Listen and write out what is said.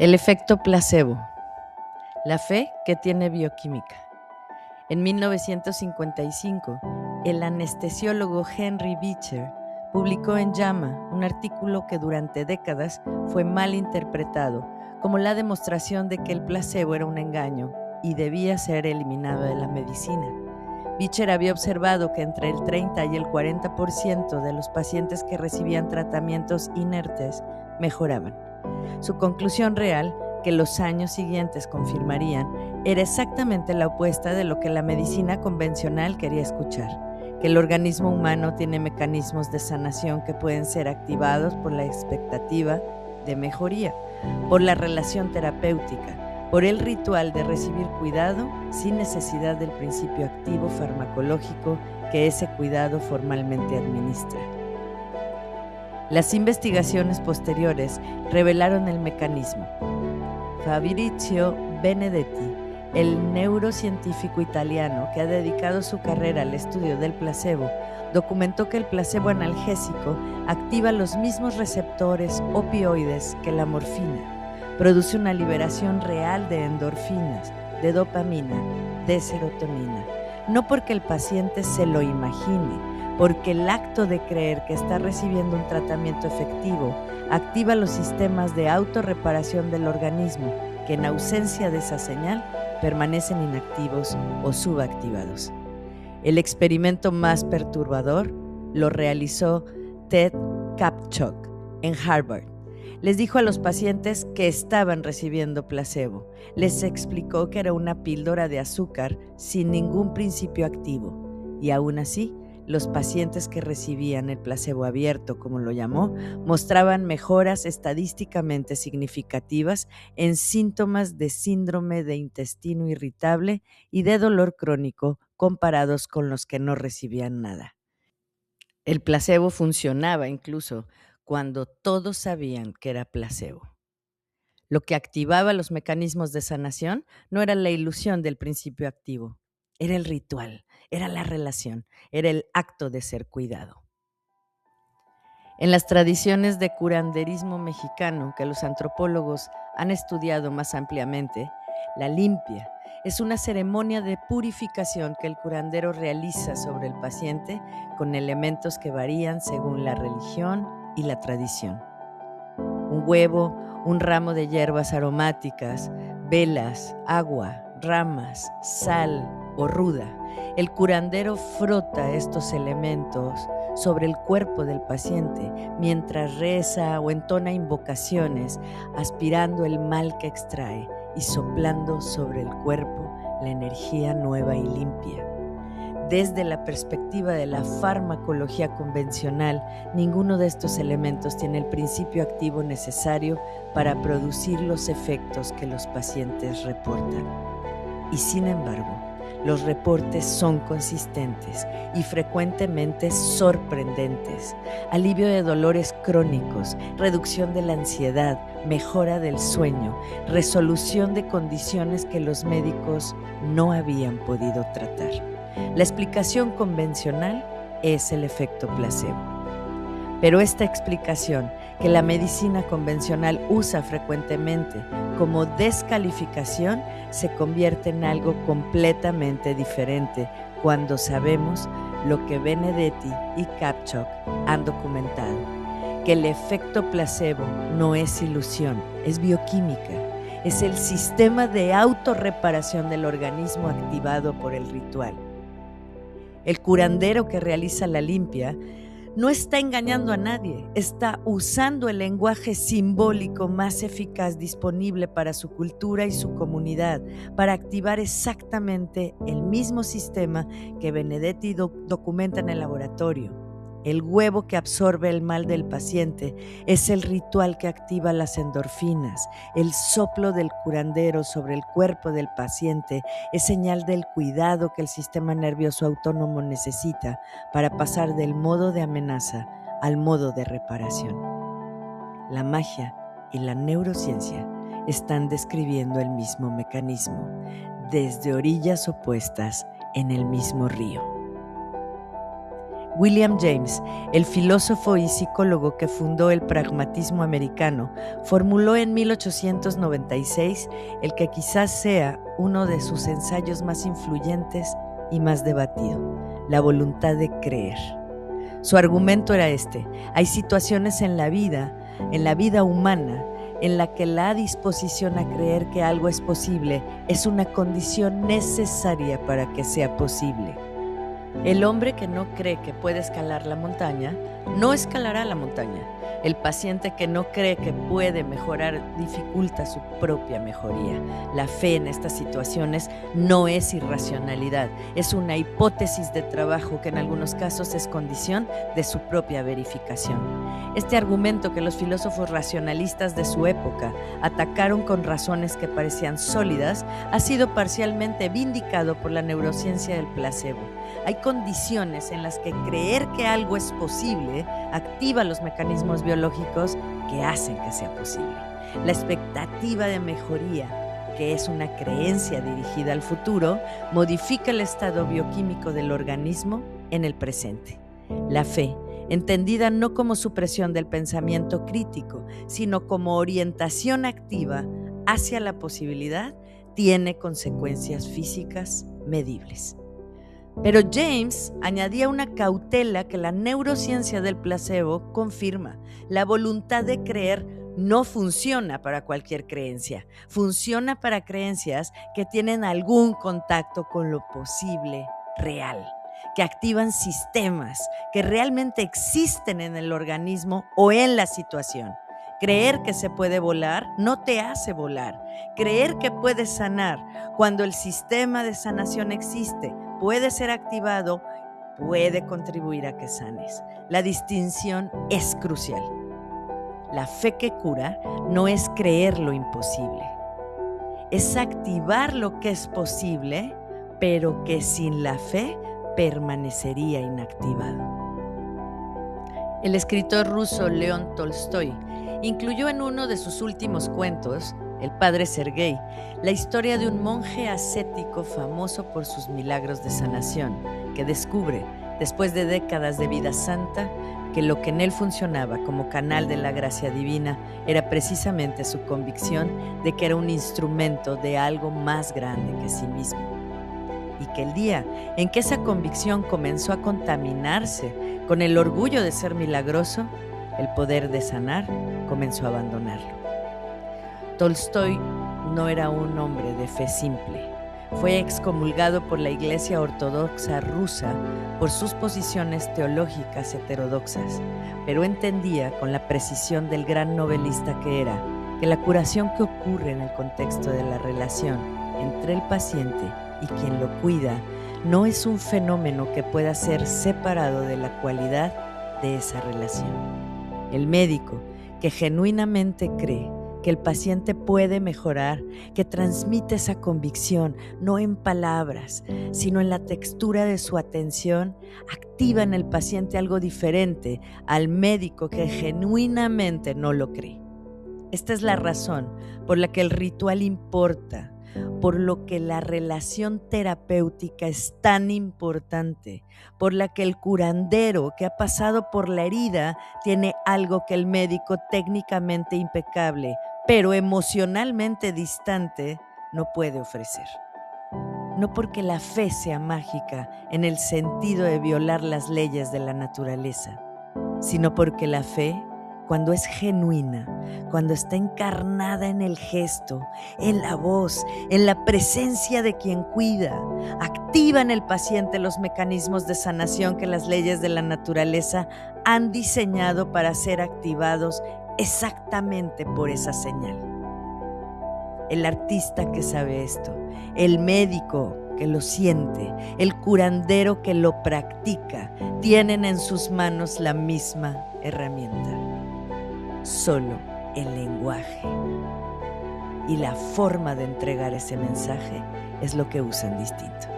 El efecto placebo, la fe que tiene bioquímica. En 1955, el anestesiólogo Henry Beecher publicó en JAMA un artículo que durante décadas fue mal interpretado como la demostración de que el placebo era un engaño y debía ser eliminado de la medicina. Beecher había observado que entre el 30 y el 40% de los pacientes que recibían tratamientos inertes mejoraban. Su conclusión real, que los años siguientes confirmarían, era exactamente la opuesta de lo que la medicina convencional quería escuchar, que el organismo humano tiene mecanismos de sanación que pueden ser activados por la expectativa de mejoría, por la relación terapéutica, por el ritual de recibir cuidado sin necesidad del principio activo farmacológico que ese cuidado formalmente administra. Las investigaciones posteriores revelaron el mecanismo. Fabrizio Benedetti, el neurocientífico italiano que ha dedicado su carrera al estudio del placebo, documentó que el placebo analgésico activa los mismos receptores opioides que la morfina. Produce una liberación real de endorfinas, de dopamina, de serotonina. No porque el paciente se lo imagine, porque el acto de creer que está recibiendo un tratamiento efectivo activa los sistemas de autorreparación del organismo, que en ausencia de esa señal permanecen inactivos o subactivados. El experimento más perturbador lo realizó Ted Kaptchuk en Harvard. Les dijo a los pacientes que estaban recibiendo placebo. Les explicó que era una píldora de azúcar sin ningún principio activo. Y aún así, los pacientes que recibían el placebo abierto, como lo llamó, mostraban mejoras estadísticamente significativas en síntomas de síndrome de intestino irritable y de dolor crónico comparados con los que no recibían nada. El placebo funcionaba incluso cuando todos sabían que era placebo. Lo que activaba los mecanismos de sanación no era la ilusión del principio activo, era el ritual, era la relación, era el acto de ser cuidado. En las tradiciones de curanderismo mexicano que los antropólogos han estudiado más ampliamente, la limpia es una ceremonia de purificación que el curandero realiza sobre el paciente con elementos que varían según la religión y la tradición. Un huevo, un ramo de hierbas aromáticas, velas, agua, ramas, sal o ruda. El curandero frota estos elementos sobre el cuerpo del paciente mientras reza o entona invocaciones, aspirando el mal que extrae y soplando sobre el cuerpo la energía nueva y limpia. Desde la perspectiva de la farmacología convencional, ninguno de estos elementos tiene el principio activo necesario para producir los efectos que los pacientes reportan. Y sin embargo, los reportes son consistentes y frecuentemente sorprendentes. Alivio de dolores crónicos, reducción de la ansiedad, mejora del sueño, resolución de condiciones que los médicos no habían podido tratar. La explicación convencional es el efecto placebo. Pero esta explicación, que la medicina convencional usa frecuentemente como descalificación, se convierte en algo completamente diferente cuando sabemos lo que Benedetti y Kaptchuk han documentado, que el efecto placebo no es ilusión, es bioquímica, es el sistema de autorreparación del organismo activado por el ritual. El curandero que realiza la limpia no está engañando a nadie, está usando el lenguaje simbólico más eficaz disponible para su cultura y su comunidad, para activar exactamente el mismo sistema que Benedetti documenta en el laboratorio. El huevo que absorbe el mal del paciente es el ritual que activa las endorfinas. El soplo del curandero sobre el cuerpo del paciente es señal del cuidado que el sistema nervioso autónomo necesita para pasar del modo de amenaza al modo de reparación. La magia y la neurociencia están describiendo el mismo mecanismo, desde orillas opuestas en el mismo río. William James, el filósofo y psicólogo que fundó el pragmatismo americano, formuló en 1896 el que quizás sea uno de sus ensayos más influyentes y más debatido: la voluntad de creer. Su argumento era este: hay situaciones en la vida humana, en la que la disposición a creer que algo es posible es una condición necesaria para que sea posible. El hombre que no cree que puede escalar la montaña, no escalará la montaña. El paciente que no cree que puede mejorar dificulta su propia mejoría. La fe en estas situaciones no es irracionalidad, es una hipótesis de trabajo que en algunos casos es condición de su propia verificación. Este argumento, que los filósofos racionalistas de su época atacaron con razones que parecían sólidas, ha sido parcialmente vindicado por la neurociencia del placebo. Hay condiciones en las que creer que algo es posible activa los mecanismos biológicos que hacen que sea posible. La expectativa de mejoría, que es una creencia dirigida al futuro, modifica el estado bioquímico del organismo en el presente. La fe, entendida no como supresión del pensamiento crítico, sino como orientación activa hacia la posibilidad, tiene consecuencias físicas medibles. Pero James añadía una cautela que la neurociencia del placebo confirma: la voluntad de creer no funciona para cualquier creencia, funciona para creencias que tienen algún contacto con lo posible real, que activan sistemas que realmente existen en el organismo o en la situación. Creer que se puede volar no te hace volar. Creer que puedes sanar cuando el sistema de sanación existe, puede ser activado, puede contribuir a que sanes. La distinción es crucial. La fe que cura no es creer lo imposible, es activar lo que es posible, pero que sin la fe permanecería inactivado. El escritor ruso León Tolstói incluyó en uno de sus últimos cuentos, El padre Sergei, la historia de un monje ascético famoso por sus milagros de sanación, que descubre, después de décadas de vida santa, que lo que en él funcionaba como canal de la gracia divina era precisamente su convicción de que era un instrumento de algo más grande que sí mismo. Y que el día en que esa convicción comenzó a contaminarse con el orgullo de ser milagroso, el poder de sanar comenzó a abandonarlo. Tolstói no era un hombre de fe simple. Fue excomulgado por la Iglesia Ortodoxa rusa por sus posiciones teológicas heterodoxas, pero entendía con la precisión del gran novelista que era que la curación que ocurre en el contexto de la relación entre el paciente y quien lo cuida no es un fenómeno que pueda ser separado de la cualidad de esa relación. El médico que genuinamente cree que el paciente puede mejorar, que transmite esa convicción, no en palabras, sino en la textura de su atención, activa en el paciente algo diferente al médico que genuinamente no lo cree. Esta es la razón por la que el ritual importa, por lo que la relación terapéutica es tan importante, por la que el curandero que ha pasado por la herida tiene algo que el médico técnicamente impecable, pero emocionalmente distante, no puede ofrecer. No porque la fe sea mágica en el sentido de violar las leyes de la naturaleza, sino porque la fe, cuando es genuina, cuando está encarnada en el gesto, en la voz, en la presencia de quien cuida, activa en el paciente los mecanismos de sanación que las leyes de la naturaleza han diseñado para ser activados exactamente por esa señal. El artista que sabe esto, el médico que lo siente, el curandero que lo practica, tienen en sus manos la misma herramienta. Solo el lenguaje y la forma de entregar ese mensaje es lo que usan distinto.